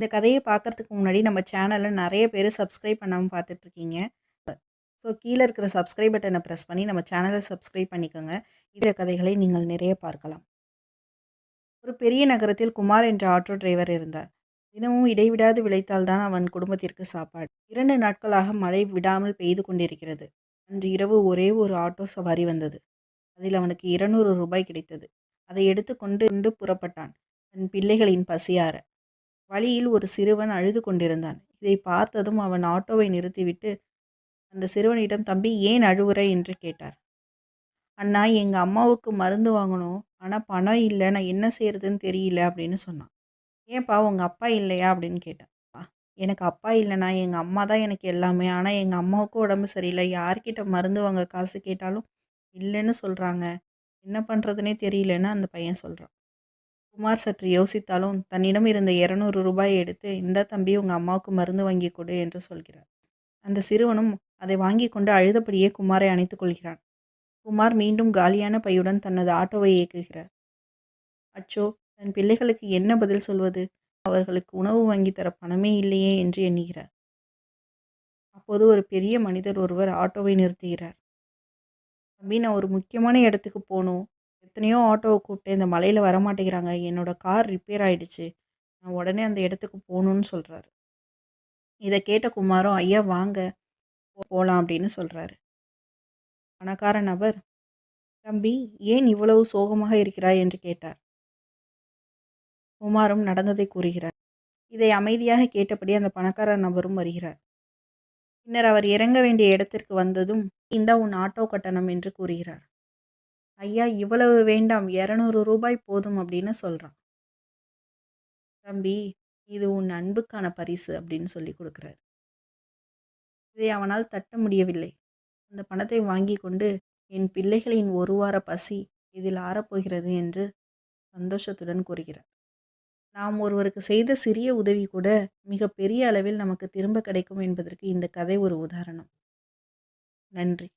இந்த கதைய பார்க்கறதுக்கு முன்னாடி நம்ம சேனல நெறைய பேரு சப்ஸ்கிரைப் பண்ணாம பார்த்துட்ருக்கீங்க. ஸோ கீழ இருக்கிற சப்ஸ்கிரைப் பட்டன பிரஸ் பண்ணி நம்ம சேனல சப்ஸ்கிரைப் பண்ணிக்கோங்க. இந்த கதைகளை நீங்கள் நிறைய பார்க்கலாம். ஒரு பெரிய நகரத்தில் குமார் என்ற ஆட்டோ டிரைவர் இருந்தார். தினமும் இடைவிடாது விளைத்தால் தான் அவன் குடும்பத்திற்கு சாப்பாடு. 2 நாட்களாக மழை விடாமல் பெய்து கொண்டிருக்கிறது. அன்று இரவு ஒரே ஒரு ஆட்டோ சவாரி வந்தது. அதில் அவனுக்கு ரூ. 200 கிடைத்தது. அதை எடுத்துக்கொண்டு புறப்பட்டான். தன் பிள்ளைகளின் பசியார. வழியில் ஒரு சிறுவன் அழுது கொண்டிருந்தான். இதை பார்த்ததும் அவன் ஆட்டோவை நிறுத்திவிட்டு அந்த சிறுவனிடம், "தம்பி, ஏன் அழுவுற?" என்று கேட்டார். "அண்ணா, எங்க அம்மாவுக்கு மருந்து வாங்கணும். ஆனா பணம் இல்ல. நான் என்ன செய்றதுன்னு தெரியல" அப்படின்னு சொன்னான். "ஏன்பா, உங்க அப்பா இல்லையா?" அப்படின்னு கேட்டான். "எனக்கு அப்பா இல்லண்ணா. எங்க அம்மா தான் எனக்கு எல்லாமே. ஆனா எங்க அம்மாவுக்கும் உடம்பு சரியில்ல. யார்கிட்ட மருந்து வாங்க காசு கேட்டாலும் இல்லன்னு சொல்றாங்க. என்ன பண்றதுன்னே தெரியலன்னு" அந்த பையன் சொல்றான். குமார் சற்று யோசித்தாலும் தன்னிடம் இருந்த ரூ. 200 எடுத்து, "இந்தா தம்பி, உங்க அம்மாவுக்கு மருந்து வாங்கி கொடு" என்று சொல்கிறார். அந்த சிறுவனும் அதை வாங்கிக் கொண்டு அழுதபடியே குமாரை அணைத்துக் கொள்கிறான். குமார் மீண்டும் காலியான பையுடன் தனது ஆட்டோவை இயக்குகிறார். அச்சோ! தன் பிள்ளைகளுக்கு என்ன பதில் சொல்வது? அவர்களுக்கு உணவு வாங்கித் தர பணமே இல்லையே என்று எண்ணுகிறார். அப்போது ஒரு பெரிய மனிதர் ஒருவர் ஆட்டோவை நிறுத்துகிறார். "தம்பி, நான் ஒரு முக்கியமான இடத்துக்கு போணும். எத்தனையோ ஆட்டோவை கூப்பிட்டேன். இந்த மழையில வரமாட்டேங்கிறாங்க. என்னோட கார் ரிப்பேர் ஆயிடுச்சு. நான் உடனே அந்த இடத்துக்கு போகணும்னு" சொல்றாரு. இத கேட்ட குமாரும், "ஐயா வாங்க, போலாம்" அப்படின்னு சொல்றாரு. பணக்கார நபர், "தம்பி, ஏன் இவ்வளவு சோகமாக இருக்கிறாய்?" என்று கேட்டார். குமாரும் நடந்ததை கூறுகிறார். இதை அமைதியாக கேட்டபடி அந்த பணக்கார நபரும் வருகிறார். பின்னர் அவர் இறங்க வேண்டிய இடத்திற்கு வந்ததும், "இந்தா உன் ஆட்டோ கட்டணம்" என்று கூறுகிறார். "ஐயா, இவ்வளவு வேண்டாம், ரூ. 200 போதும்" அப்படின்னு சொல்றான். "தம்பி, இது உன் அன்புக்கான பரிசு" அப்படின்னு சொல்லி கொடுக்கிறார். இதை அவனால் தட்ட முடியவில்லை. அந்த பணத்தை வாங்கிக் கொண்டு, "என் பிள்ளைகளின் ஒரு வார பசி இதில் ஆறப்போகிறது" என்று சந்தோஷத்துடன் கூறுகிறார். நாம் ஒருவருக்கு செய்த சிறிய உதவி கூட மிகப்பெரிய அளவில் நமக்கு திரும்ப கிடைக்கும் என்பதற்கு இந்த கதை ஒரு உதாரணம். நன்றி.